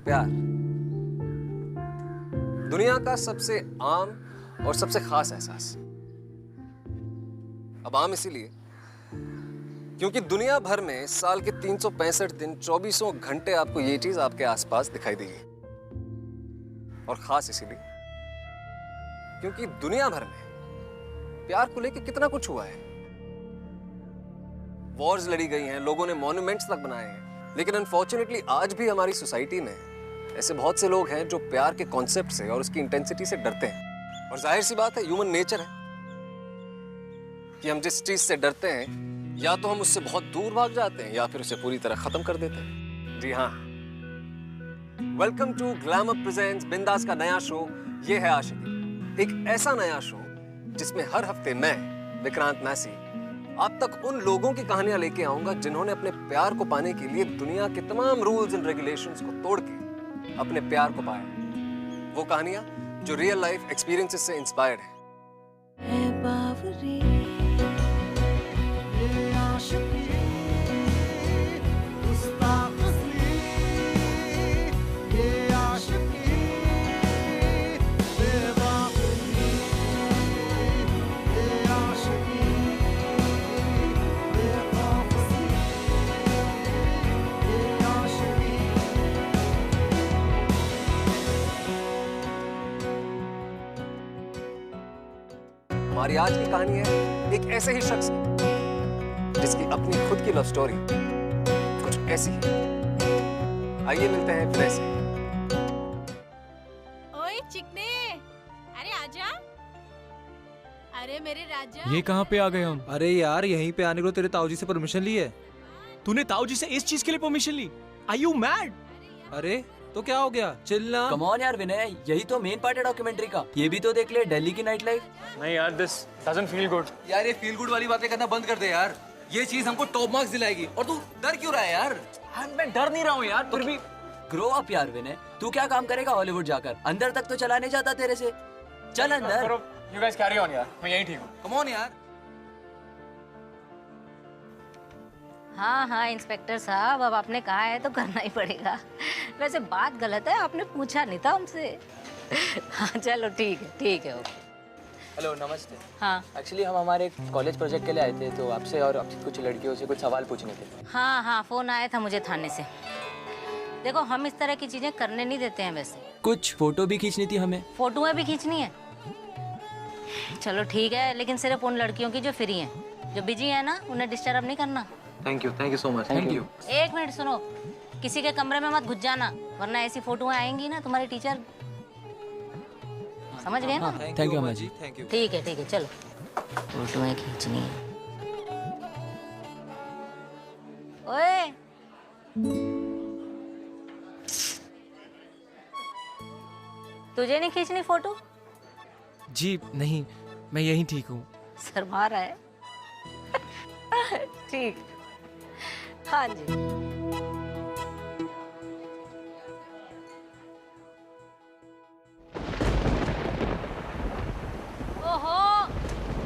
प्यार दुनिया का सबसे आम और सबसे खास एहसास। अब आम इसीलिए क्योंकि दुनिया भर में साल के 365 दिन 24 घंटे आपको ये चीज आपके आसपास दिखाई देगी। और खास इसीलिए क्योंकि दुनिया भर में प्यार को लेकर कितना कुछ हुआ है। वॉर्स लड़ी गई हैं, लोगों ने मॉन्यूमेंट्स तक बनाए हैं, लेकिन अनफॉर्चुनेटली आज भी हमारी सोसाइटी में ऐसे बहुत से लोग हैं जो प्यार के कॉन्सेप्ट से और उसकी इंटेंसिटी से डरते हैं। और जाहिर सी बात है, ह्यूमन नेचर है कि हम जिस चीज से डरते हैं या तो हम उससे बहुत दूर भाग जाते हैं या फिर उसे पूरी तरह खत्म कर देते हैं। जी हाँ, वेलकम टू ग्लैमर प्रेजेंट्स बिंदास का नया शो ये है आशिकी। एक ऐसा नया शो जिसमें हर हफ्ते मैं विक्रांत मैसी आप तक उन लोगों की कहानियां लेके आऊंगा जिन्होंने अपने प्यार को पाने के लिए दुनिया के तमाम रूल्स एंड रेगुलेशंस को तोड़ के अपने प्यार को पाया। वो कहानियां जो रियल लाइफ एक्सपीरियंसेस से इंस्पायर्ड है। हमारी आज की कहानी है एक ऐसे ही शख्स की जिसकी अपनी खुद की लव स्टोरी कुछ ऐसी है। आइए मिलते हैं विनय से। ओए चिकने, अरे आजा। अरे मेरे राजा, ये कहाँ पे आ गए हम? अरे यार, यहीं पे आने को तेरे ताऊजी से परमिशन ली है। तूने ताऊजी से इस चीज के लिए परमिशन ली? Are you mad? अरे तो क्या हो गया, चिल्ला। कम ऑन यार विनय, यही तो मेन पार्ट है डॉक्यूमेंट्री का। ये भी तो देख ले, दिल्ली की नाइट लाइफ। नहीं यार, दिस डजंट फील गुड। यार ये फील गुड वाली बातें करना बंद कर दे यार। ये चीज हमको टॉप मार्क्स दिलाएगी और तू डर क्यों रहा है यार? मैं डर नहीं रहा हूँ यार, फिर भी ग्रो अप यार विनय, तू क्या काम करेगा हॉलीवुड जाकर? अंदर तक तो चला नहीं जाता तेरे से। चल अंदर। यू गाइस कैरी ऑन यार, मैं यहीं ठीक हूँ। कम ऑन यार। हाँ हाँ इंस्पेक्टर साहब, अब आपने कहा है तो करना ही पड़ेगा। वैसे बात गलत है, आपने पूछा नहीं था हमसे। हाँ चलो ठीक है ओके। हेलो नमस्ते। हाँ एक्चुअली हम हमारे कॉलेज प्रोजेक्ट के लिए आए थे, तो आपसे और आपसे कुछ लड़कियों से कुछ सवाल पूछने थे। हाँ फ़ोन आया था मुझे थाने से। देखो हम इस तरह की चीजें करने नहीं देते हैं। वैसे कुछ फोटो भी खींचनी थी हमें। फोटोएं भी खींचनी है? चलो ठीक है, लेकिन सिर्फ उन लड़कियों की जो फ्री हैं। जो बिजी है ना, उन्हें डिस्टर्ब नहीं करना। Thank you so much. Thank you. एक मिनट सुनो, किसी के कमरे में मत घुस जाना, वरना ऐसी फोटोएं आएंगी ना तुम्हारे टीचर समझ गए ना। थैंक यू अम्मा जी। Thank you. ठीक है चलो, फोटोएं खींचनी है। ओए तुझे नहीं खींचनी फोटो? जी नहीं, मैं यहीं ठीक हूँ। शर्मा रहा है। ठीक, हाँ जी। ओहो,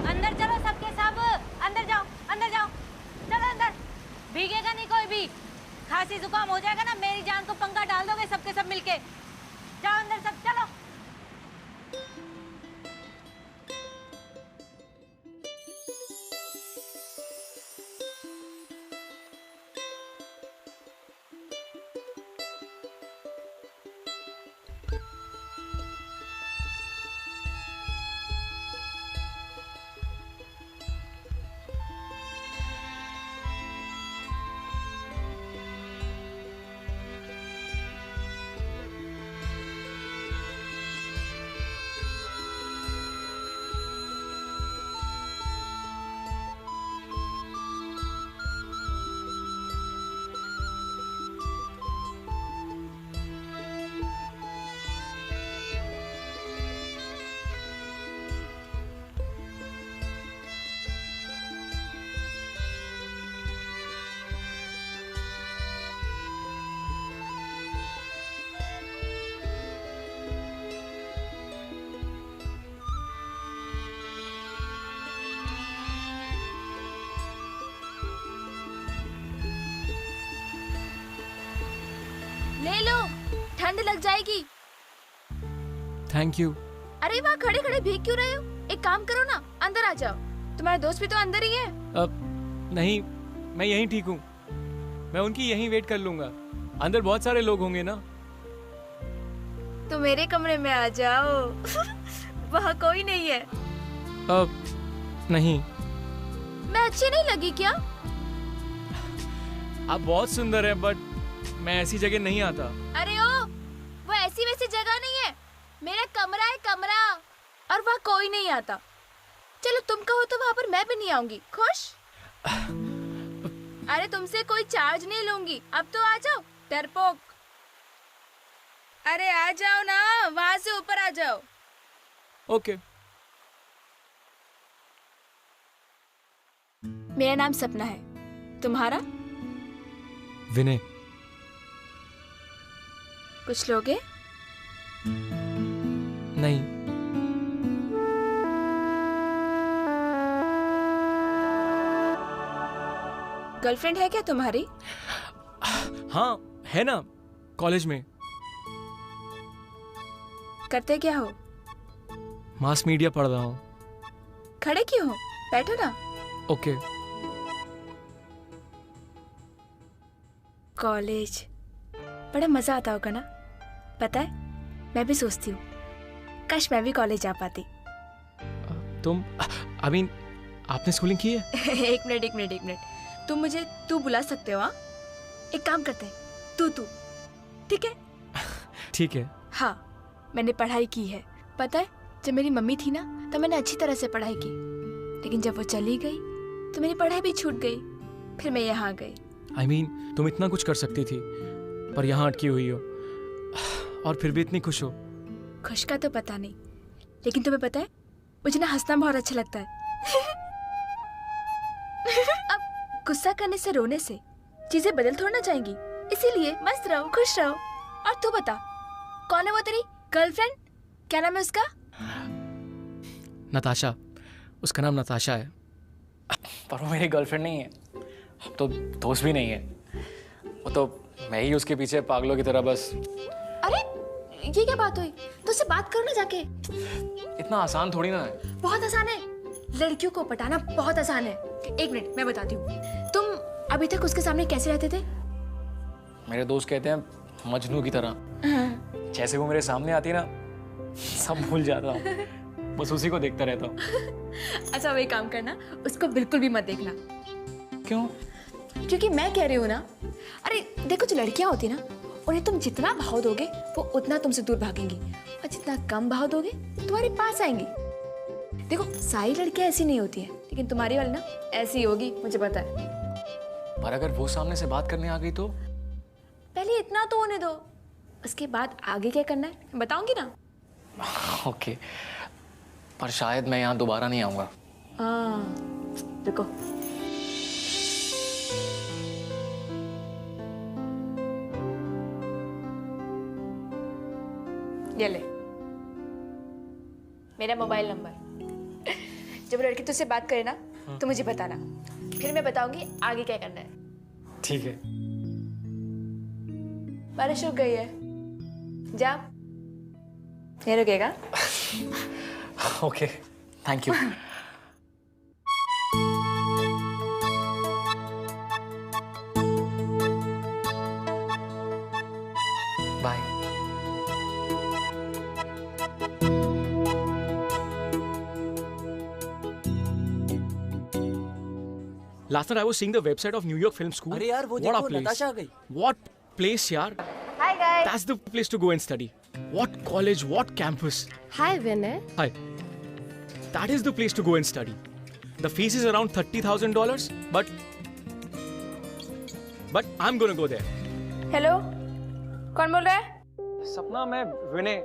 अंदर चलो सबके सब, अंदर जाओ चलो अंदर। भीगेगा नहीं कोई भी, खांसी जुकाम हो जाएगा ना, मेरी जान को पंगा डाल दोगे सबके सब मिलके। जाओ अंदर सब, चलो। ठंड लग जाएगी। Thank you. अरे वहाँ खड़े खड़े भीग क्यों रहे हो? एक काम करो ना, अंदर आ जाओ। तुम्हारे दोस्त भी तो अंदर ही है। नहीं, मैं यहीं ठीक हूँ। मैं उनकी यहीं वेट कर लूंगा। अंदर बहुत सारे लोग होंगे ना। तो मेरे कमरे में आ जाओ। वहाँ कोई नहीं है। नहीं। मैं अच्छी नहीं लगी क्या? आप बहुत सुंदर हैं, बट मैं ऐसी जगह नहीं आता। अरे ओ, वो ऐसी वैसी जगह नहीं है। मेरा कमरा है, कमरा, और वहाँ कोई नहीं आता। चलो तुम कहो तो वहाँ पर मैं भी नहीं आऊंगी। खुश? अरे तुमसे कोई चार्ज नहीं लूंगी। अब तो आ जाओ डरपोक। अरे आ जाओ ना, वहाँ से ऊपर आ जाओ। ओके। मेरा नाम सपना है, तुम्हारा? विनय। कुछ लोगे? नहीं। गर्लफ्रेंड है क्या तुम्हारी? हाँ है ना, कॉलेज में। करते क्या हो? मास मीडिया पढ़ रहा हूँ। खड़े क्यों हो? बैठो ना। ओके। कॉलेज बड़ा मजा आता होगा ना? पता है, मैं भी सोचती हूँ काश मैं भी कॉलेज जा पाती। तुम आपने स्कूलिंग की है? एक मिनट, तुम मुझे तू बुला सकते हो? हाँ, एक काम करते हैं, तू ठीक है? ठीक है। हाँ, मैंने पढ़ाई की है। पता है, जब मेरी मम्मी थी ना, तब मैंने अच्छी तरह से पढ़ाई की, लेकिन जब वो चली गई तो मेरी पढ़ाई भी छूट गई। फिर मैं यहाँ गई। तुम इतना कुछ कर सकती थी, पर यहाँ अटकी हुई हो, और फिर भी इतनी खुश हो। खुश का तो पता नहीं, लेकिन तुम्हें पता है, मुझे ना हंसना बहुत अच्छा लगता है। अब गुस्सा करने से, रोने से चीजें बदल थोड़ा ना जाएंगी। इसीलिए मस्त रहो, खुश रहो। और तू बता, कौन है वो तेरी गर्लफ्रेंड? क्या नाम है उसका? नताशा। उसका नाम नताशा है। पर वो मेरी गर्लफ्रेंड नहीं है, तो दोस्त भी नहीं है। वो तो मैं ही उसके पीछे पागलों की तरह बस। अरे ये क्या बात हुई? तो उससे बात करो ना जाके। इतना आसान थोड़ी ना है। बहुत आसान है, लड़कियों को पटाना बहुत आसान है। एक मिनट, मैं बताती हूँ। तुम अभी तक उसके सामने कैसे रहते थे? मेरे दोस्त कहते हैं मजनू की तरह। जैसे वो मेरे सामने आती है ना, सब भूल जाता हूँ, बस उसी को देखता रहता हूँ। अच्छा वही काम करना, उसको बिल्कुल भी मत देखना। क्यों? क्योंकि मैं कह रही हूँ ना। अरे देखो, जो लड़कियां होती है ना, उन्हें तुम जितना भाव दोगे वो उतना तुमसे दूर भागेंगी, और जितना कम भाव दोगे तुम्हारे पास आएंगी। देखो, सारी लड़कियां ऐसी नहीं होती हैं, लेकिन तुम्हारी वाली ना ऐसी होगी, मुझे पता है। पर अगर वो सामने से बात करने आ गई तो? पहले इतना तो होने दो, उसके बाद आगे क्या करना है मैं बताऊंगी ना। ओके, पर शायद मैं यहाँ दोबारा नहीं आऊंगा। रुको। ये ले मेरा मोबाइल नंबर। जब लड़की तुझसे बात करे ना, तो मुझे बताना, फिर मैं बताऊंगी आगे क्या करना है। ठीक है। बारिश रुक गई है, जा। नहीं रुकेगा? Okay, thank you. Bye. Last night I was seeing the website of New York Film School. अरे यार वो What a देखो, place. नताशा आ गई। What place यार? Hi guys. That's the place to go and study. What college, what campus? Hi Vinay. Hi. That is the place to go and study. The fees is around $30,000, but I'm gonna go there. Hello, कौन बोल रहा है? सपना, मैं विनय,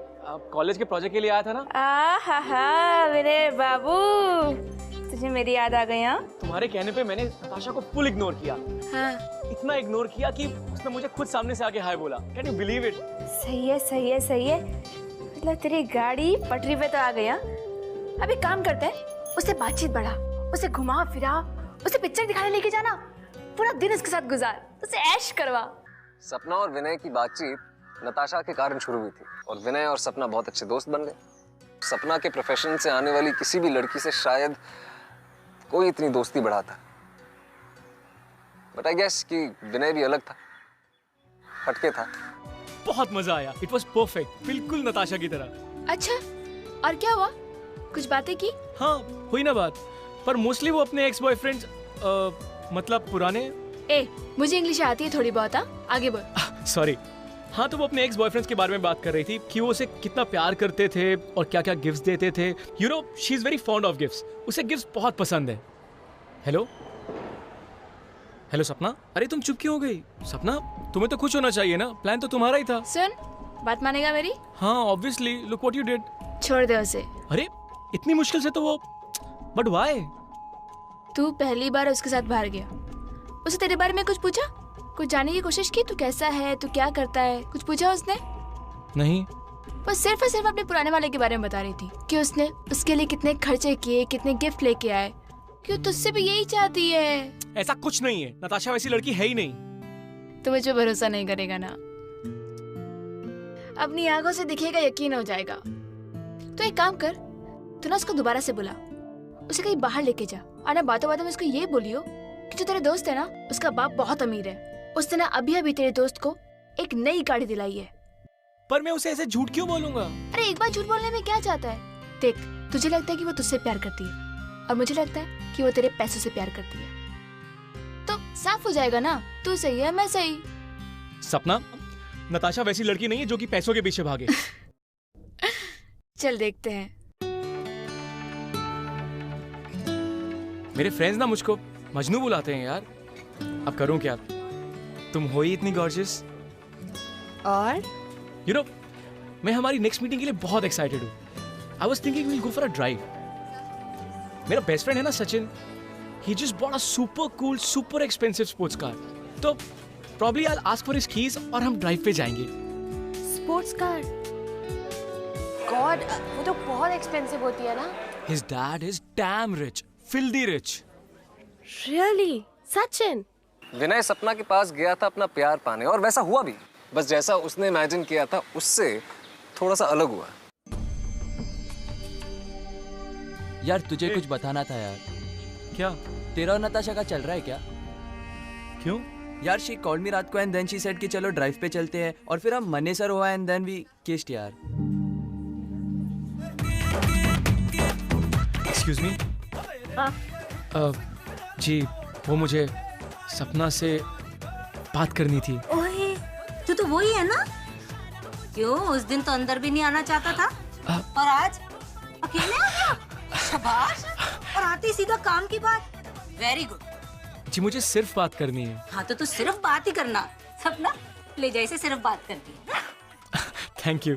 college के project के लिए आया था ना। विनय बाबू, तुझे मेरी याद आ गई? हाँ, तुम्हारे कहने पे मैंने नताशा को फुल इग्नोर किया। हाँ, इतना इग्नोर किया कि उसने मुझे खुद सामने से आके हाय बोला। Can you believe it? सही है, सही है, सही है। मतलब तेरी गाड़ी पटरी पे तो आ गई। हाँ, अभी काम करते हैं, उससे बातचीत बढ़ा, उसे घुमा फिरा, उसे पिक्चर दिखाने लेके जाना, पूरा दिन उसके साथ गुजार, उसे ऐश करवा। सपना और विनय की बातचीत नताशा के कारण शुरू हुई थी और विनय और सपना बहुत अच्छे दोस्त बन गए। सपना के प्रोफेशन से आने वाली किसी भी लड़की से शायद कोई इतनी दोस्ती बढ़ाता, बट आई गेस कि विनय भी अलग था, हटके था। बहुत मजा आया, इट वॉज परफेक्ट, बिल्कुल नताशा की तरह। अच्छा, और क्या हुआ? कुछ बातें की? हाँ हुई ना बात, पर मोस्टली वो अपने एक्स बॉयफ्रेंड मतलब पुराने। ए, मुझे इंग्लिश आती है थोड़ी बहुत, आगे बोल। सॉरी। हाँ, तो वो अपने एक्स बॉयफ्रेंड्स के बारे में बात कर रही थी कि वो उसे कितना प्यार करते थे और क्या क्या गिफ्ट्स देते थे। You know, she is very fond of gifts, उसे गिफ्ट्स बहुत पसंद है। हेलो हेलो सपना, अरे तुम चुप क्यों हो गई? सपना, तुम्हें तो खुश होना चाहिए ना, प्लान तो तुम्हारा ही था। सुन, बात मानेगा मेरी? हाँ obviously, look what you did. छोड़ दे उसे। अरे इतनी मुश्किल से तो वो, बट व्हाई? तू पहली बार उसके साथ बाहर गया, उसे तेरे बारे में कुछ पूछा? कुछ जानने की कोशिश की? तू कैसा है, तू क्या करता है, कुछ पूछा उसने? नहीं। वो सिर्फ और सिर्फ अपने पुराने वाले के बारे में बता रही थी कि उसने उसके लिए कितने खर्चे किए, कितने गिफ्ट लेके आए, कि वो तुझसे भी यही चाहती है। ऐसा कुछ नहीं है, नताशा वैसी लड़की है ही नहीं। तो मुझे भरोसा नहीं करेगा ना? अपनी आंखों से दिखेगा, यकीन हो जाएगा। तो एक काम कर, तू ना उसको दोबारा से बुला, उसे कहीं बाहर लेके जा, और ना बातों बातों में उसको ये बोलियो कि जो तेरे दोस्त है ना, उसका बाप बहुत अमीर है, उसने ना अभी अभी तेरे दोस्त को एक नई गाड़ी दिलाई है। पर मैं उसे ऐसे झूठ क्यों बोलूंगा? अरे एक बार झूठ बोलने में क्या चाहता है? देख, तुझे लगता है कि वो तुझसे प्यार करती है, और मुझे लगता है कि वो तेरे पैसों से प्यार करती है, तो साफ हो जाएगा ना, तू सही है मैं सही। सपना, नताशा वैसी लड़की नहीं है जो कि पैसों के पीछे भागे। चल देखते हैं। मेरे फ्रेंड्स ना मुझको मजनू बुलाते हैं यार, अब करूं क्या? तुम हो ही इतनी गॉर्जियस। और यू नो, मैं हमारी नेक्स्ट मीटिंग के लिए बहुत एक्साइटेड हूँ। I was thinking we'll go for a drive. मेरा बेस्ट फ्रेंड है ना Sachin, he just bought a super cool, super expensive sports car. तो probably I'll ask for his keys और हम ड्राइव पे जाएंगे। Sports car? गॉड, वो तो बहुत एक्सपेंसिव होती है ना? His dad is damn rich, filthy rich. Really? Sachin? Vinay Sapna के पास गया था अपना प्यार पाने, और वैसा हुआ भी, बस जैसा उसने इमेजिन किया था उससे थोड़ा सा अलग हुआ। यार तुझे कुछ बताना था यार। क्या? तेरा और नताशा का चल रहा है क्या? क्यों? यार शी कॉल्ड मी रात को एंड देन शी सेड कि चलो ड्राइव पे चलते हैं, और फिर हम मनेसर हुआ एंड देन वी किस्ड यार। Excuse me. जी, वो मुझे सपना से बात करनी थी। ओए, तू तो वही है ना? क्यों, उस दिन तो अंदर भी नहीं आना चाहता था, और आज अकेले आ गया? शाबाश, और आते ही सीधा काम की बात। Very good. जी मुझे सिर्फ बात करनी है। हाँ तो तू सिर्फ बात ही करना, सपना ले जैसे सिर्फ बात करती है। Thank you.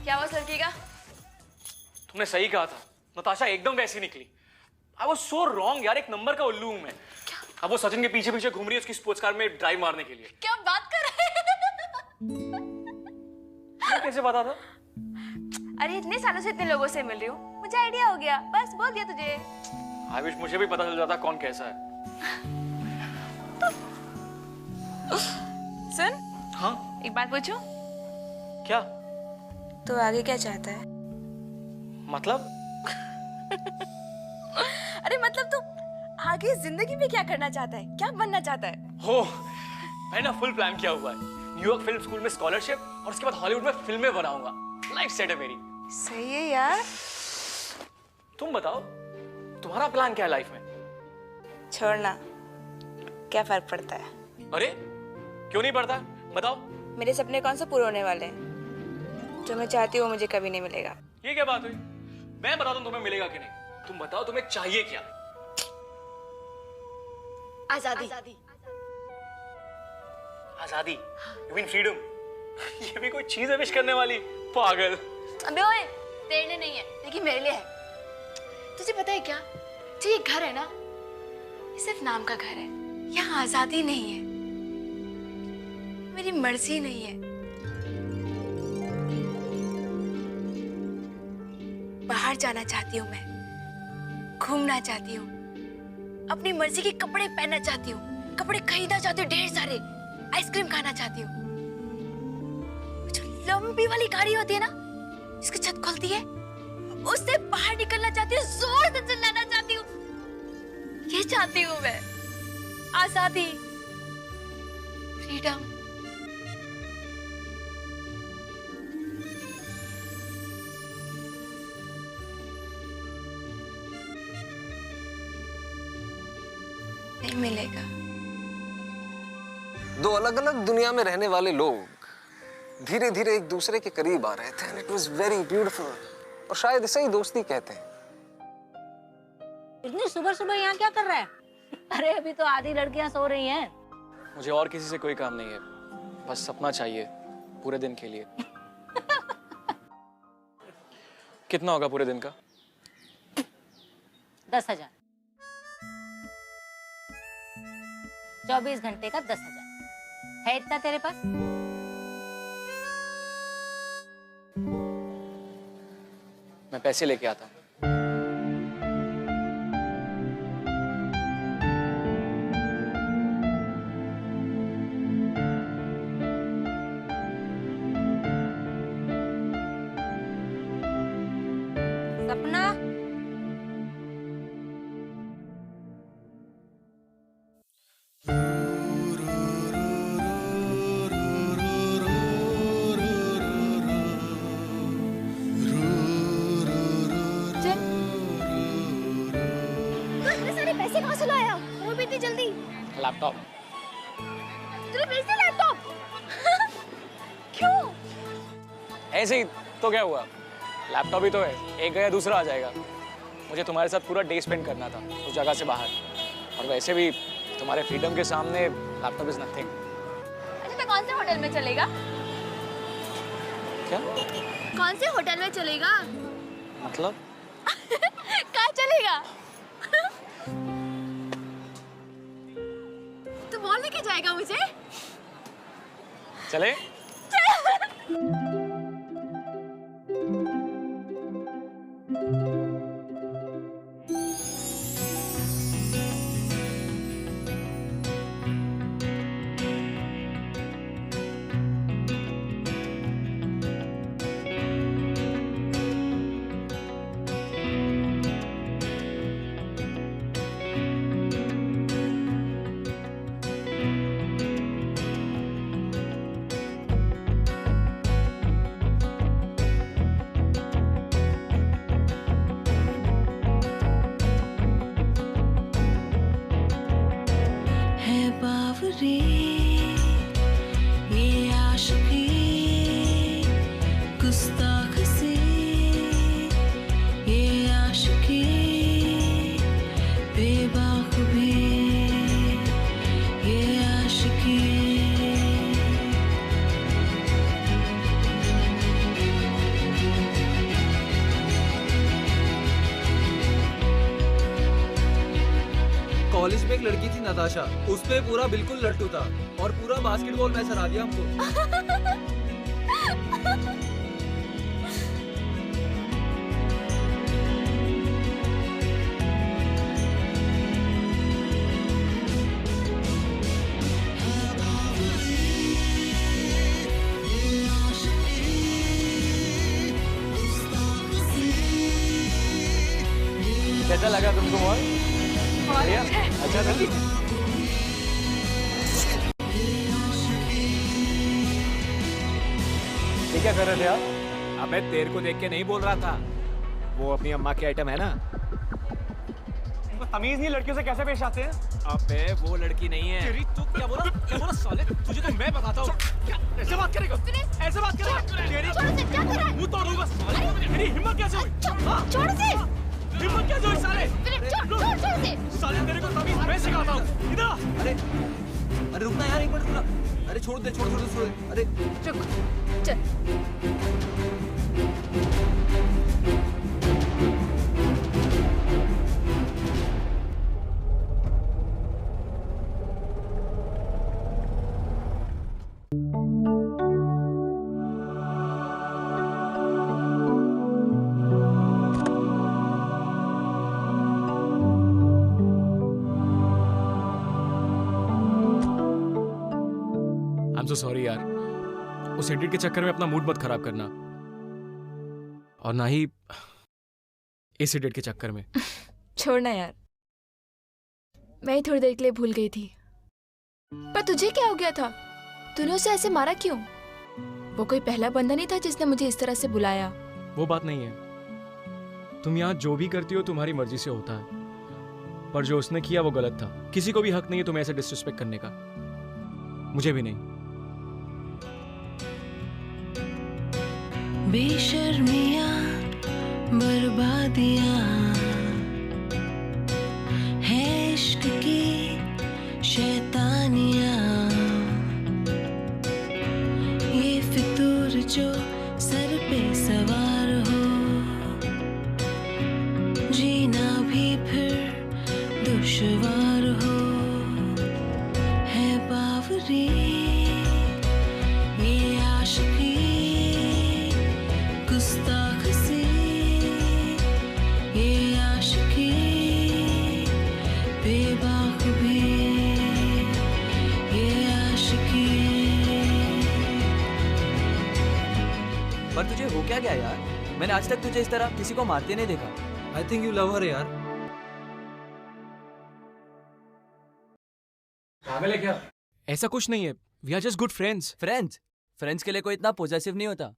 क्या हुआ लड़की का? तुमने सही कहा था, नताशा एकदम वैसी निकली। आई वाज सो रॉन्ग यार, एक नंबर का उल्लू हूं मैं। अब वो सचिन के पीछे पीछे घूम रही है उसकी स्पोर्ट्स कार में ड्राइव मारने के लिए। क्या बात कर रहे हैं? कैसे पता था? अरे इतने सालों से इतने लोगों से मिल रही हूँ, मुझे आइडिया हो गया, बस बोल दिया तुझे। आई विश मुझे भी पता चल जाता कौन कैसा है। सुन। हाँ? एक बात पूछूं? क्या? तो आगे क्या चाहता है? मतलब? अरे मतलब तू आगे जिंदगी में क्या करना चाहता है, क्या बनना चाहता है? हो, मैंने ना फुल प्लान किया हुआ है। न्यूयॉर्क फिल्म स्कूल में स्कॉलरशिप, और उसके बाद हॉलीवुड में फिल्में बनाऊंगा। लाइफ सेट है मेरी। सही है यार। तुम बताओ, तुम्हारा प्लान क्या है लाइफ में? छोड़ना, क्या फर्क पड़ता है? अरे क्यों नहीं पड़ता, बताओ। मेरे सपने कौन से पूरे होने वाले हैं? जो मैं चाहती हूँ वो मुझे कभी नहीं मिलेगा। ये क्या बात हुई? मैं बता दूं तुम्हें मिलेगा कि नहीं। तुम बताओ तुम्हें चाहिए क्या? आजादी। आजादी? You mean freedom? ये भी कोई चीज है विश करने वाली? पागल। अबे ओए, तेरे लिए नहीं है, लेकिन मेरे लिए है। तुझे पता है क्या, जो ये घर है ना, ये सिर्फ नाम का घर है। यहाँ आजादी नहीं है, मेरी मर्जी नहीं है। बाहर जाना चाहती हूँ मैं, घूमना चाहती हूँ, अपनी मर्जी के कपड़े पहनना चाहती हूँ, कपड़े खरीदना चाहती हूँ ढेर सारे, आइसक्रीम खाना चाहती हूँ, जो लंबी वाली गाड़ी होती है ना जिसकी छत खुलती है उससे बाहर निकलना चाहती हूँ, जोर से चिल्लाना चाहती हूँ। ये चाहती हूँ मैं, आजादी, फ्रीडम। नहीं मिलेगा। दो अलग अलग दुनिया में रहने वाले लोग धीरे धीरे एक दूसरे के करीब आ रहे थे and it was very beautiful। और शायद इसे ही दोस्ती कहते हैं। इतनी सुबह सुबह यहाँ क्या कर रहा है? अरे अभी तो आधी लड़कियां सो रही हैं। मुझे और किसी से कोई काम नहीं है, बस सपना चाहिए पूरे दिन के लिए। कितना होगा पूरे दिन का? 10,000। 24 घंटे का 10,000 है इतना तेरे पास? मैं पैसे लेके आता हूँ। सपना, पैसे कहाँ से लाया? वो भी इतनी जल्दी? लैपटॉप। तूने भेज दिया लैपटॉप? क्यों? ऐसे ही तो क्या हुआ, लैपटॉप ही तो है, एक गया दूसरा आ जाएगा। मुझे तुम्हारे साथ पूरा डे स्पेंड करना था उस जगह से बाहर, और वैसे भी तुम्हारे फ्रीडम के सामने लैपटॉप इज नथिंग। अच्छा तो कौन से होटल में चलेगा? क्या? कौन से होटल में चलेगा? मतलब? कहाँ चलेगा? तू मॉल लेके जाएगा मुझे? चले? कॉलेज में एक लड़की थी नताशा, उस पे पूरा बिल्कुल लट्टू था और पूरा बास्केटबॉल मैच हरा दिया हमको। कैसा लगा तुमको मॉल? बढ़िया? अच्छा था? ये क्या कर रहे थे आप? अबे तेरे को देख के नहीं बोल रहा था, वो अपनी अम्मा की आइटम है ना। तमीज नहीं लड़कियों से कैसे पेश आते हैं? अबे वो लड़की नहीं है। तेरी तू क्या बोला? क्या बोला साले? तुझे तो मैं बताता हूँ। क्या ऐसे बात करेगा? ऐसे बात करेगा? तेरी क्या कर रहा है? मुंह तोड़ूंगा साले। तेरी हिम्मत कैसे हुई? छोड़ से! हिम्मत कैसे हुई साले? छोड़ से! साले तेरे को तमीज मैं सिखाता हूँ। इधर आ। अरे रुकना यार, एक मिनट रुकना। अरे छोड़ दे, छोड़ दे। अरे चल। I'm so sorry यार। उस एडिट के चक्कर में अपना मूड मत खराब करना, और ना ही इस एडिट के चक्कर में। छोड़ना यार, मैं ही थोड़ी देर के लिए भूल गई थी। पर तुझे क्या हो गया था? तूने उसे ऐसे मारा क्यों? वो कोई पहला बंदा नहीं था जिसने मुझे इस तरह से बुलाया। वो बात नहीं है। तुम यहाँ जो भी करती हो तुम्हारी मर्जी से होता है, पर जो उसने किया वो गलत था। किसी को भी हक नहीं है तुम्हें ऐसे डिसरिस्पेक्ट करने का, मुझे भी नहीं। बेशर्मियां बर्बादियां है इश्क की शैतानियां, ये फितूर जो सर पे सवार हो, जीना भी फिर दुश्वार हो, है बावरी ये आशिकी गुस्ताख सी, ये आशिकी बेबाक भी, ये आशिकी। पर तुझे हो क्या गया यार? मैंने आज तक तुझे इस तरह किसी को मारते नहीं देखा। I think you love her यार। पागल है क्या? ऐसा कुछ नहीं है, we are just good friends. Friends के लिए कोई इतना पॉजेसिव नहीं होता।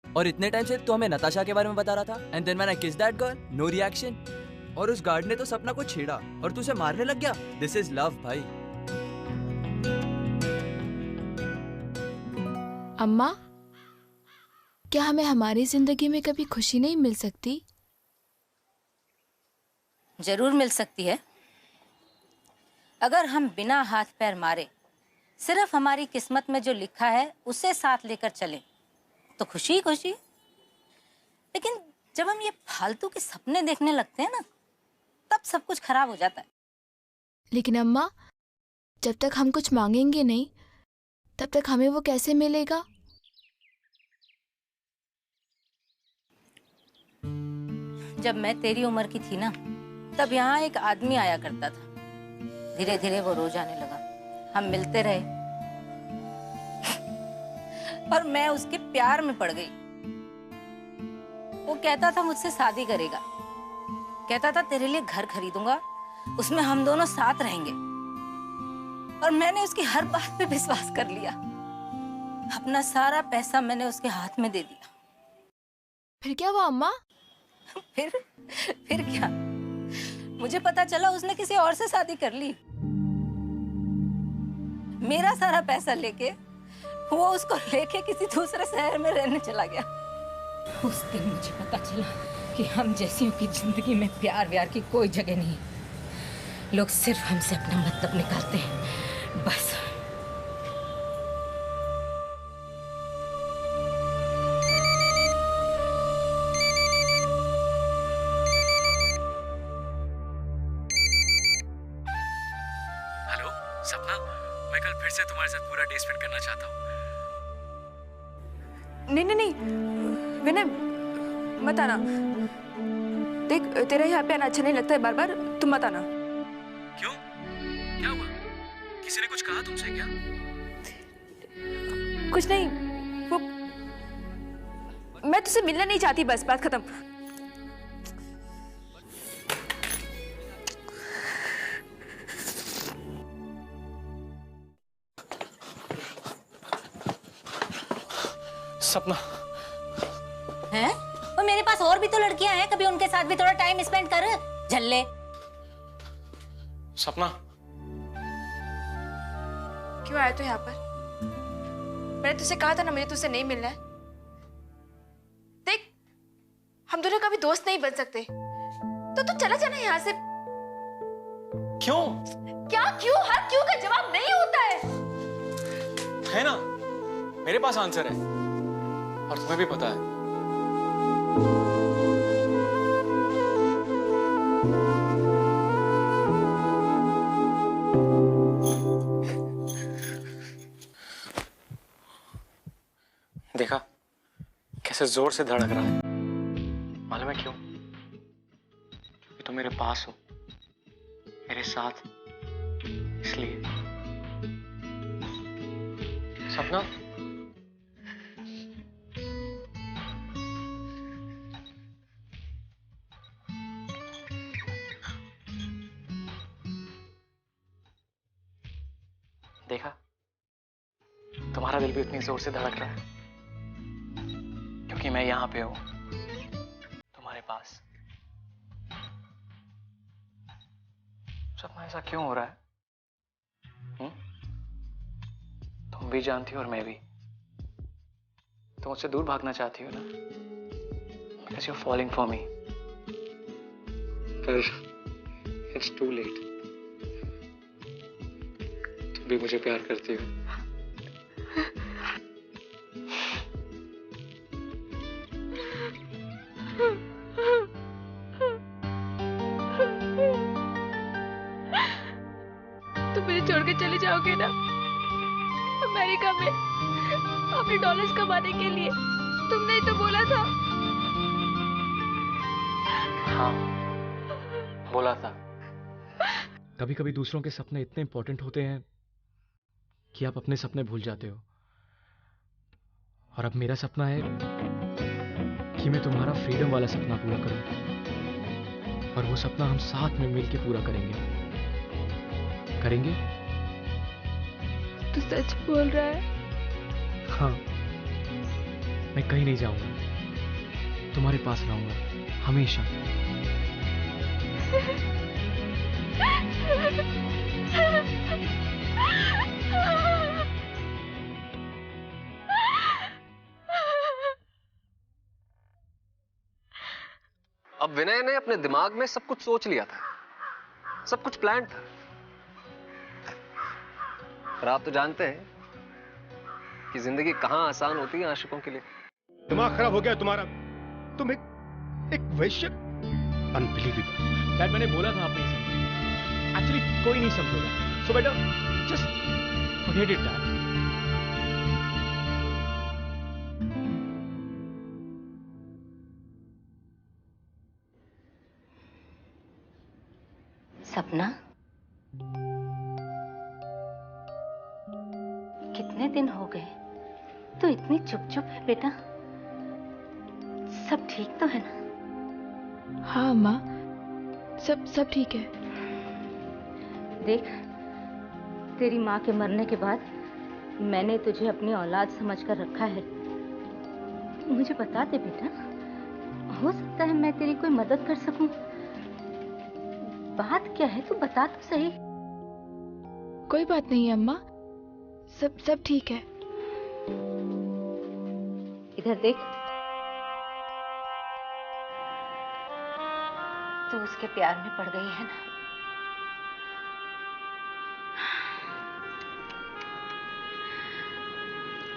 और इतने टाइम से तो हमें नताशा के बारे में बता रहा था, एंड देन व्हेन आई किस दैट गर्ल, नो रिएक्शन। और उस गार्ड ने तो सपना को छेड़ा और तू उसे मारने लग गया। दिस इज लव भाई। अम्मा, क्या हमें हमारी जिंदगी में कभी खुशी नहीं मिल सकती? जरूर मिल सकती है, अगर हम बिना हाथ पैर मारे सिर्फ हमारी किस्मत में जो लिखा है उसे साथ लेकर चलें तो खुशी ही खुशी। लेकिन जब हम ये फालतू के सपने देखने लगते हैं ना, तब सब कुछ खराब हो जाता है। लेकिन अम्मा, जब तक हम कुछ मांगेंगे नहीं, तब तक हमें वो कैसे मिलेगा? जब मैं तेरी उम्र की थी ना, तब यहाँ एक आदमी आया करता था। धीरे धीरे वो रोज आने लगा, हम मिलते रहे और मैं उसके प्यार में पड़ गई। वो कहता था मुझसे शादी करेगा, कहता था तेरे लिए घर खरीदूंगा, उसमें हम दोनों साथ रहेंगे। और मैंने उसकी हर बात पे विश्वास कर लिया। अपना सारा पैसा मैंने उसके हाथ में दे दिया। फिर क्या हुआ अम्मा? फिर क्या, मुझे पता चला उसने किसी और से शादी कर ली। मेरा सारा पैसा लेके वो उसको लेके किसी दूसरे शहर में रहने चला गया। उस दिन मुझे पता चला कि हम जैसियों की जिंदगी में प्यार व्यार की कोई जगह नहीं। लोग सिर्फ हमसे अपना मतलब निकालते हैं, बस। हेलो सपना, मैं कल फिर से तुम्हारे साथ पूरा डे स्पेंड करना चाहता हूँ। नहीं विनय, मत आना। देख, तेरा यहाँ पे आना अच्छा नहीं लगता है, बार बार तुम मत आना। क्यों? क्या हुआ? किसी ने कुछ कहा तुमसे क्या? कुछ नहीं, वो मैं तुझसे मिलना नहीं चाहती, बस बात खत्म। सपना हैं? और मेरे पास और भी तो लड़कियां हैं, कभी उनके साथ भी थोड़ा टाइम स्पेंड कर, झल्ले। सपना, क्यों आया तू यहाँ पर? मैंने तुझसे कहा था ना मुझे तुझसे नहीं मिलना है। देख, हम दोनों कभी दोस्त नहीं बन सकते, तो तू चला जाना यहाँ से। क्यों? क्या क्यों? हर क्यों का जवाब नहीं होता है ना, मेरे पास आंसर है और तुम्हें भी पता है। देखा कैसे जोर से धड़क रहा है? मालूम है क्यों? क्योंकि तुम मेरे पास हो, मेरे साथ। इसलिए सपना, देखा, तुम्हारा दिल भी उतनी जोर से धड़क रहा है क्योंकि मैं यहां पे हूं, तुम्हारे पास। सपना ऐसा क्यों हो रहा है? तुम भी जानती हो और मैं भी। तुम मुझसे दूर भागना चाहती हो ना, because you're falling for me. पर it's too late. तुम भी मुझे प्यार करती हो। तुम मुझे छोड़ के चले जाओगे ना अमेरिका में अपने डॉलर्स कमाने के लिए? तुमने ही तो बोला था। हाँ, बोला था। कभी कभी दूसरों के सपने इतने इंपॉर्टेंट होते हैं कि आप अपने सपने भूल जाते हो। और अब मेरा सपना है कि मैं तुम्हारा फ्रीडम वाला सपना पूरा करूं, और वो सपना हम साथ में मिलके पूरा करेंगे। करेंगे? तू सच बोल रहा है? हाँ, मैं कहीं नहीं जाऊंगा, तुम्हारे पास रहूंगा हमेशा। अब विनय ने अपने दिमाग में सब कुछ सोच लिया था, सब कुछ प्लान था। पर आप तो जानते हैं कि जिंदगी कहां आसान होती है आशिकों के लिए। दिमाग खराब हो गया तुम्हारा। तुम एक वैश्य। अनबिलीवेबल। डैड, मैंने बोला था आप नहीं समझे। एक्चुअली कोई नहीं समझेगा। सो बेटा जस्ट फॉरगेट इट डैड। सपना, कितने दिन हो गए? तू इतनी चुप चुप है बेटा। सब ठीक तो है ना? हाँ अम्मा, सब ठीक है। देख, तेरी माँ के मरने के बाद मैंने तुझे अपनी औलाद समझकर रखा है। मुझे बता दे बेटा, हो सकता है मैं तेरी कोई मदद कर सकूं। बात क्या है, तू बता तो सही। कोई बात नहीं है अम्मा, सब ठीक है। इधर देख, तू उसके प्यार में पड़ गई है ना?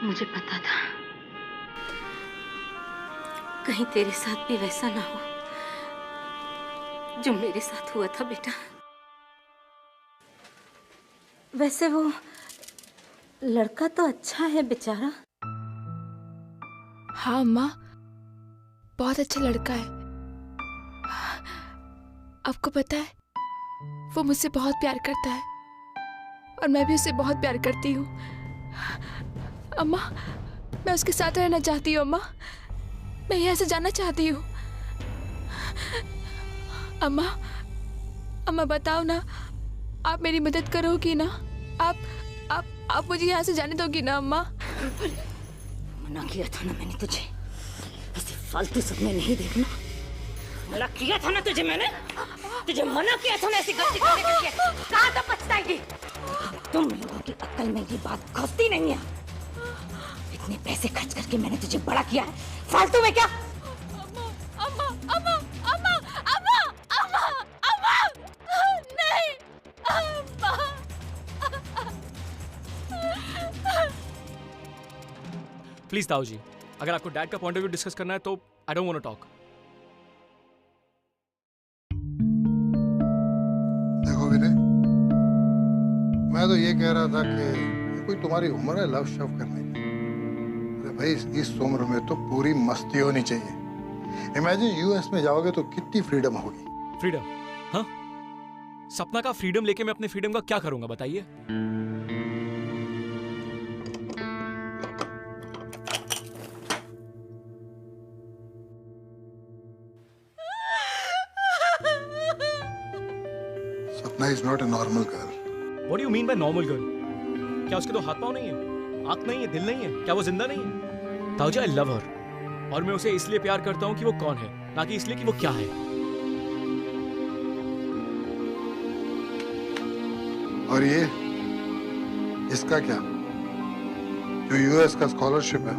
मुझे पता था कहीं तेरे साथ भी वैसा ना हो जो मेरे साथ हुआ था बेटा। वैसे वो लड़का तो अच्छा है बेचारा। हाँ अम्मा, बहुत अच्छा लड़का है। आपको पता है, वो मुझसे बहुत प्यार करता है और मैं भी उससे बहुत प्यार करती हूँ। अम्मा, मैं उसके साथ रहना चाहती हूँ। अम्मा, मैं यहाँ से जाना चाहती हूँ। अम्मा बताओ ना, आप मेरी मदद करोगी ना? आप मुझे यहाँ से जाने दोगी ना अम्मा? मना किया था ना मैंने तुझे, ऐसे फालतू सपने नहीं देखना। मना किया था ना तुझे मैंने, तुझे मना किया था ना ऐसी गलती करने के लिए। कहाँ तो पछताएगी? तुम लोगों की अक्ल में ये बात घुसती नहीं है। इतने पैसे खर्च करके मैंने तुझे बड़ा किया है, फालतू में क्या? नहीं, प्लीज ताऊ जी, अगर आपको डैड का पॉइंट ऑफ व्यू डिस्कस करना है तो I don't want to talk. देखो विनय, मैं तो ये कह रहा था कि ये कोई तुम्हारी उम्र है लव शव करने की? अरे भाई, इस उम्र में तो पूरी मस्ती होनी चाहिए। इमेजिन यूएस में जाओगे तो कितनी फ्रीडम होगी। फ्रीडम? हाँ, सपना का फ्रीडम लेके मैं अपने फ्रीडम का क्या करूंगा बताइए? सपना is not a normal girl. What do you mean by normal girl? क्या उसके तो हाथ पाँव नहीं है, आँख नहीं है, दिल नहीं है? क्या वो जिंदा नहीं है? ताऊजा, I love her. और मैं उसे इसलिए प्यार करता हूँ कि वो कौन है, ना कि इसलिए कि वो क्या है। और ये इसका क्या, जो यूएस का स्कॉलरशिप है?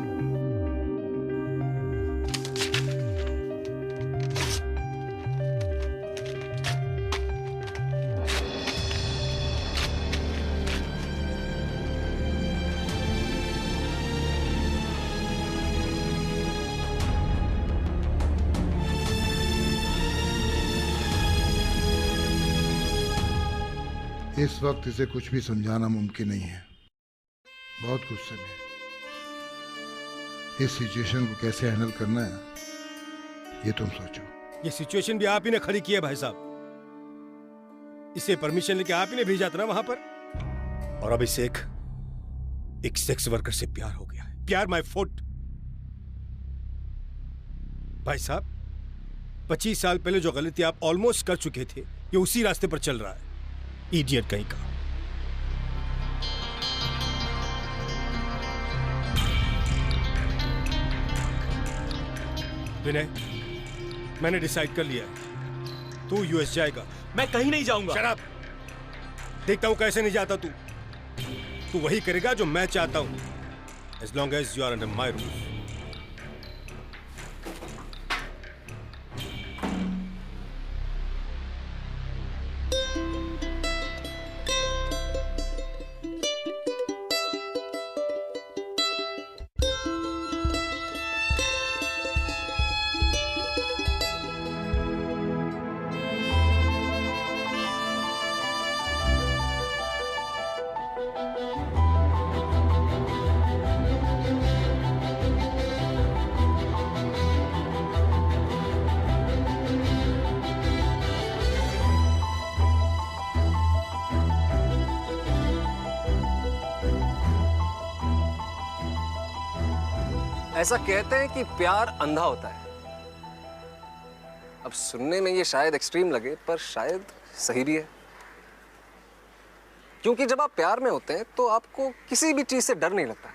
इस वक्त इसे कुछ भी समझाना मुमकिन नहीं है, बहुत गुस्से में है। इस सिचुएशन को कैसे हैंडल करना है ये तुम सोचो। ये सिचुएशन भी आप ही ने खड़ी की है भाई साहब। इसे परमिशन लेके आप ही ने भेजा था ना वहां पर। और अब इसे एक सेक्स वर्कर से प्यार हो गया है। प्यार माय फुट। भाई साहब 25 साल पहले जो गलती आप ऑलमोस्ट कर चुके थे, ये उसी रास्ते पर चल रहा है। इडियट कहीं का। विनय, मैंने डिसाइड कर लिया है, तू यूएस जाएगा। मैं कहीं नहीं जाऊंगा। शराब, देखता हूं कैसे नहीं जाता तू। तू वही करेगा जो मैं चाहता हूं, as long as you are under my roof. ऐसा कहते हैं कि प्यार अंधा होता है। अब सुनने में ये शायद एक्सट्रीम लगे, पर शायद सही भी है। क्योंकि जब आप प्यार में होते हैं तो आपको किसी भी चीज से डर नहीं लगता।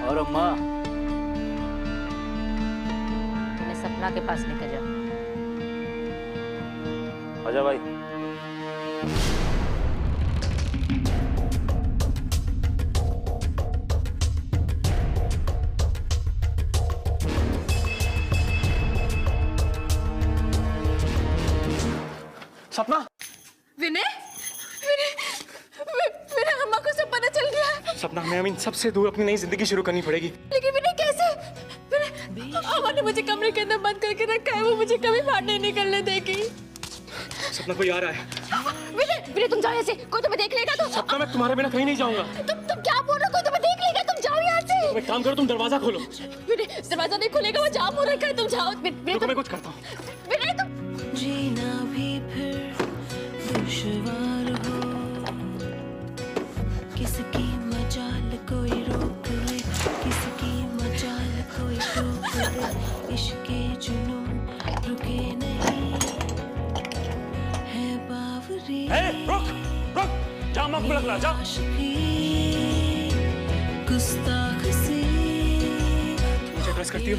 और अम्मा, सपना के पास लेकर जाओ। आजा भाई। सपना। विनय, विनय अम्मा को सब पता चल गया। सपना, हमें सबसे दूर अपनी नई जिंदगी शुरू करनी पड़ेगी। लेकिन विनय कैसे? अम्मा ने मुझे कमरे के अंदर बंद करके रखा है, वो मुझे कभी बाहर नहीं निकलने देगी। सपना, कोई आ रहा है। विनय तुम जाओ यहाँ से, कोई तुम्हें देख लेगा तो। सपना, मैं तुम्हारे बिना कहीं नहीं जाऊंगा। तुम क्या बोल रहे हो? कोई तुम्हें देख लेगा, तुम जाओ यहाँ से। तुम एक काम करो, तुम दरवाजा खोलो। विनय दरवाजा नहीं खुलेगा, वो जाम हो रखा है, तुम जाओ। मैं कुछ करता हूँ। विनय तुम जीना भी फिर दुश्वार हो, किसकी मजाल कोई रोक ले, किसकी मजाल कोई रोक ले, इश्के जुनून रुके नहीं है बावरी। रुक रुक, जा मत लग जा। गुस्ताख सी मुझे प्रेस करती हूँ।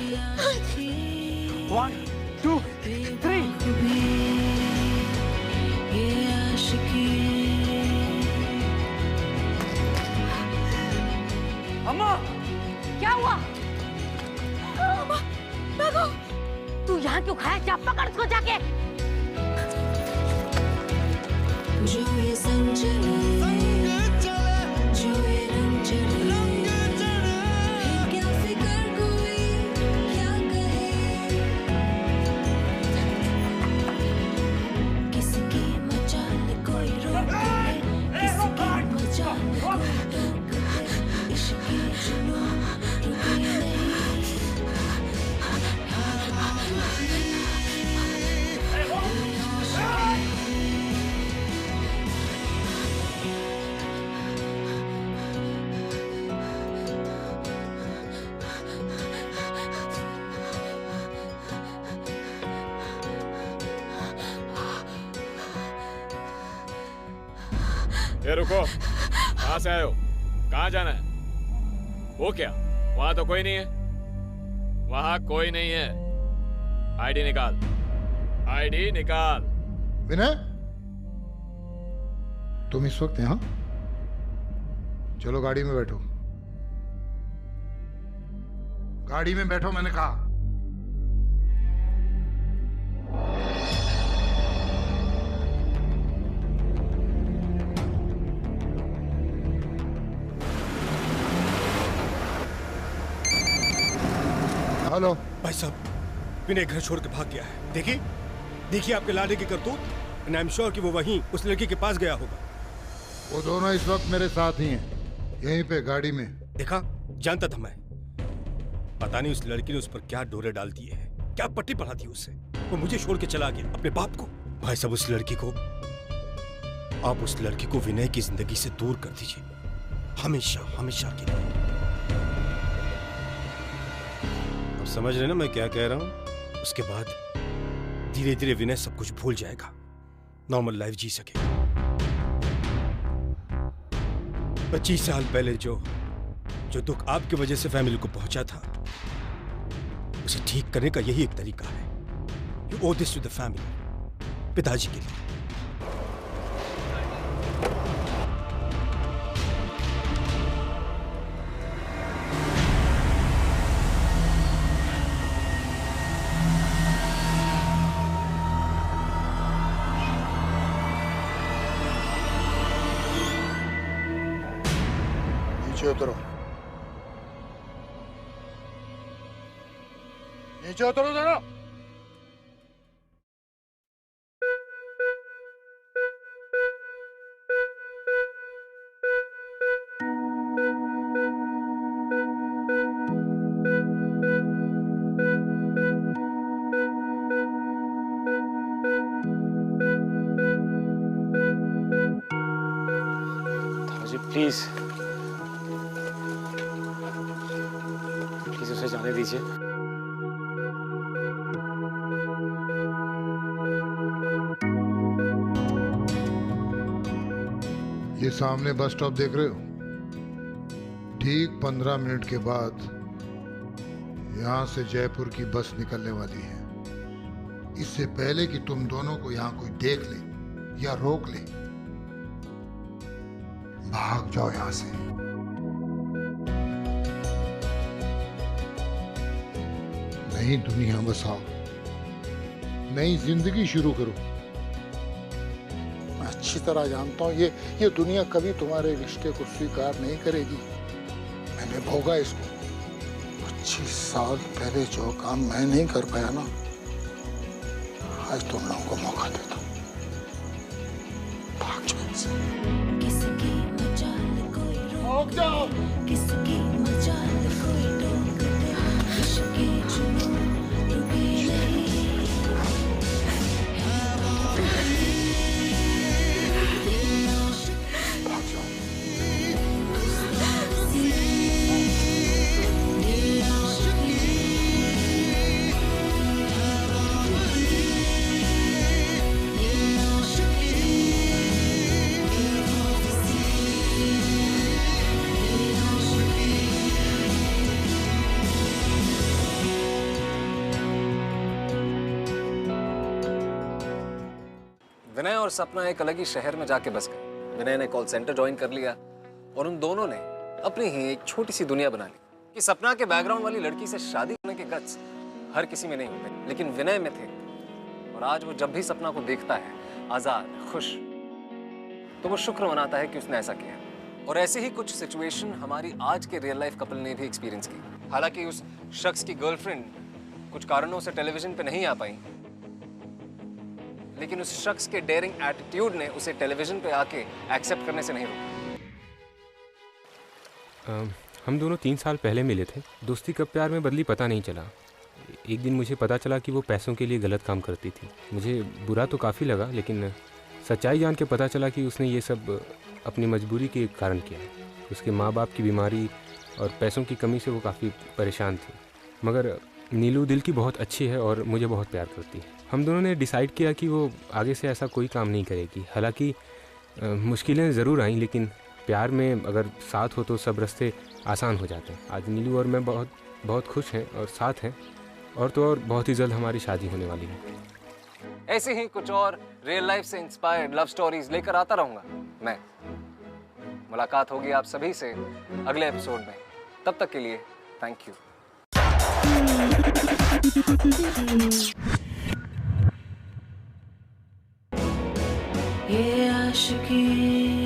1 2 3। ये आशिकी। अम्मा, क्या हुआ? अम्मा, भागो। तू यहाँ क्यों खड़ा है? जा पकड़ उसको जाके। जो ये संग चले, जो ये रंग चढ़े, क्या फिकर कोई क्या कहे, किसकी मचाल कोई रोक ले, किसकी मचाल कोई रोक ले, इश्क़े जुनून रुके नहीं। ये रुको, कहाँ से आए हो? कहाँ जाना है? वो क्या? वहां तो कोई नहीं है। वहां कोई नहीं है। आईडी निकाल, आईडी निकाल। विनय, तुम इस वक्त यहाँ? चलो गाड़ी में बैठो। गाड़ी में बैठो मैंने कहा। हेलो भाई साहब, विनय घर छोड़ के भाग गया है। देखिए देखिए आपके लाडे की करतूत। एंड आई एम श्योर कि वो वहीं उस लड़की के पास गया होगा। वो दोनों इस वक्त मेरे साथ ही हैं, यहीं पे गाड़ी में। देखा, जानता था मैं। पता नहीं उस लड़की ने उस पर क्या डोरे डाल दिए हैं, क्या पट्टी पढ़ा दी उससे। वो मुझे छोड़ के चला गया, अपने बाप को। भाई साहब, उस लड़की को, आप उस लड़की को विनय की जिंदगी से दूर कर दीजिए, हमेशा हमेशा के लिए। अब समझ रहे ना मैं क्या कह रहा हूं? उसके बाद धीरे धीरे विनय सब कुछ भूल जाएगा, नॉर्मल लाइफ जी सकेगा। 25 साल पहले जो दुख आपकी वजह से फैमिली को पहुंचा था, उसे ठीक करने का यही एक तरीका है। You owe this to the family, पिताजी के लिए। नीचे उतरो, नीचे उतरो जरा। जी प्लीज प्लीज उसे जाने दीजिए। ये सामने बस स्टॉप देख रहे हो? ठीक 15 मिनट के बाद यहां से जयपुर की बस निकलने वाली है। इससे पहले कि तुम दोनों को यहां कोई देख ले या रोक ले, भाग जाओ यहां से। नई दुनिया बसाओ, नई जिंदगी शुरू करो। मैं अच्छी तरह जानता हूं ये दुनिया कभी तुम्हारे रिश्ते को स्वीकार नहीं करेगी। मैंने भोगा इसको। 25 साल पहले जो काम मैं नहीं कर पाया ना, आज तुम लोगों को मौका देता हूं। भाग जाओ इनसे। किसकी मजाल कोई भाग जाओ। किसकी मजाल कोई रोक दे, किसकी जुनून रुके नहीं। भाग जाओ। विनय और सपना एक अलग ही शहर में जाके बस गए। विनय ने कॉल सेंटर ज्वाइन कर लिया और उन दोनों ने अपनी ही एक छोटी सी दुनिया बना ली कि सपना के बैकग्राउंड वाली लड़की से शादी करने के गट्स हर किसी में नहीं होते, लेकिन विनय में थे। और आज वो जब भी सपना को देखता है आजाद, खुश, तो वो शुक्र मनाता है कि उसने ऐसा किया। और ऐसी ही कुछ सिचुएशन हमारी आज के रियल लाइफ कपल ने भी एक्सपीरियंस की। हालांकि उस शख्स की गर्लफ्रेंड कुछ कारणों से टेलीविजन पे नहीं आ पाई, लेकिन उस शख्स के डेयरिंग एटीट्यूड ने उसे टेलीविजन पे आके एक्सेप्ट करने से नहीं रोका। हम दोनों 3 साल पहले मिले थे। दोस्ती कब प्यार में बदली पता नहीं चला। एक दिन मुझे पता चला कि वो पैसों के लिए गलत काम करती थी। मुझे बुरा तो काफ़ी लगा, लेकिन सच्चाई जान के पता चला कि उसने ये सब अपनी मजबूरी के कारण किया। उसके माँ बाप की बीमारी और पैसों की कमी से वो काफ़ी परेशान थी। मगर नीलू दिल की बहुत अच्छी है और मुझे बहुत प्यार करती है। हम दोनों ने डिसाइड किया कि वो आगे से ऐसा कोई काम नहीं करेगी। हालांकि मुश्किलें ज़रूर आई, लेकिन प्यार में अगर साथ हो तो सब रास्ते आसान हो जाते हैं। आज नीलू और मैं बहुत बहुत खुश हैं और साथ हैं, और तो और बहुत ही जल्द हमारी शादी होने वाली है। ऐसे ही कुछ और रियल लाइफ से इंस्पायर्ड लव स्टोरीज लेकर आता रहूंगा मैं। मुलाकात होगी आप सभी से अगले एपिसोड में। तब तक के लिए थैंक यू। ये आशिकी